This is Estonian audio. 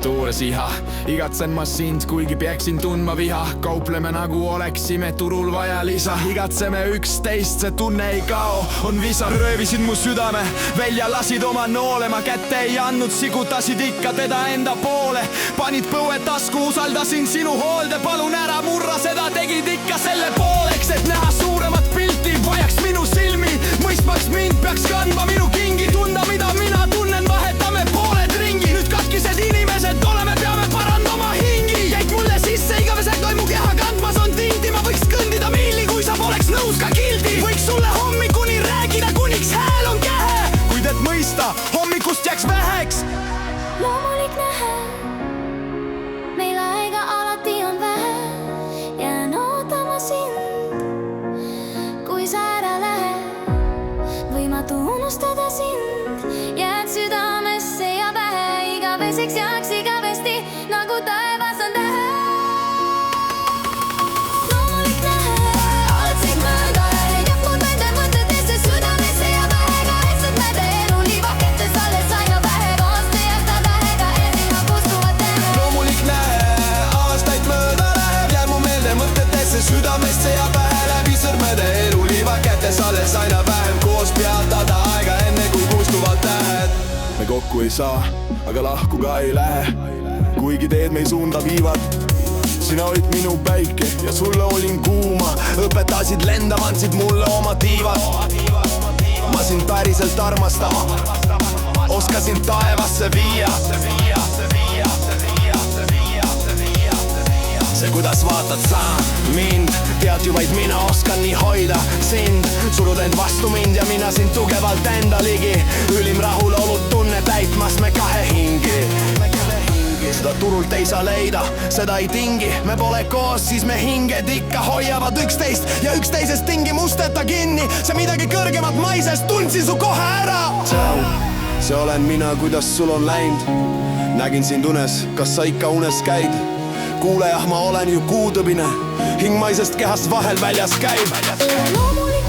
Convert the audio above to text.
Tuures iha, igatsen ma sind, kuigi peaksin tundma viha. Kaupleme nagu oleksime turul vaja lisa. Igatseme üksteist, see tunne ei kao, on visa. Röövisid mu südame, välja lasid oma noole. Ma kätte ei andnud, sigutasid ikka teda enda poole. Panid põue tasku, usaldasin sinu hoolde. Palun ära murra seda, tegid ikka selle pooleks. Et näha suuremat pilti, vajaks minu silmi. Mõistmaks mind, peaks kandma minu kingi. Tunda, mida mina tunnen, vahetame pooled ringi. Nüüd katkised inimesed oleme, peame parandama hingi. Jäid mulle sisse, igavesed toimu keha kandmas on tinti. Ma võiks kõndida miili, kui sa poleks nõus ka kildi. Võiks sulle hommikuni räägida, kuniks hääl on kähe. Kuid et mõista, hommikust jääks väheks. Loomulik nähe, meil aega alati on vähe. Jään ootama sind, kui sa ära lähed. Võimatu unustada sind, jääd südamesse ja pähe. Igaveseks jääks igavesti, nagu taevas on tähe. Loomulik nähe, otsik mööda lähed. Jääb mul nende mõtetesse südamesse ja pähe. Kahetset näde elu liivaketes alles aina vähe. Koos jätta tähega erineva kustuvad tähe. Loomulik nähe, aastaid mööda läheb. Jääb mu meelde mõtetesse südamesse ja pähe. Läbi sõrmede elu liivaketes alles aina vähem. Koos peatada aega enne kui kustuvad tähed. Me kokku ei saa, aga lahku ka ei lähe. Kuigi teed mei suunda viivad. Sina olid minu päike ja sulle olin kuuma. Õpetasid lendama, andsid mulle oma tiivad. Ma sind päriselt armastama oskasin taevasse viia. See kuidas vaatad sa mind, tead ju vaid mina oskan nii hoida sind. Surud end vastu mind ja mina sind tugevalt enda ligi. Ülim rahulolud tunne täitmas me kahe hingi. Seda turult ei saa leida, seda ei tingi. Me pole koos, siis me hinged ikka hoiavad üksteist ja üksteisest tingimusteta kinni. See midagi kõrgemat maisest, tundsin su kohe ära. Tšau, see olen mina, kuidas sul on läinud. Nägin sind unes, kas sa ikka unes käid? Kuule jah, ma olen ju kuutõbine, hing maisest kehast vahel väljas käib. Loomulik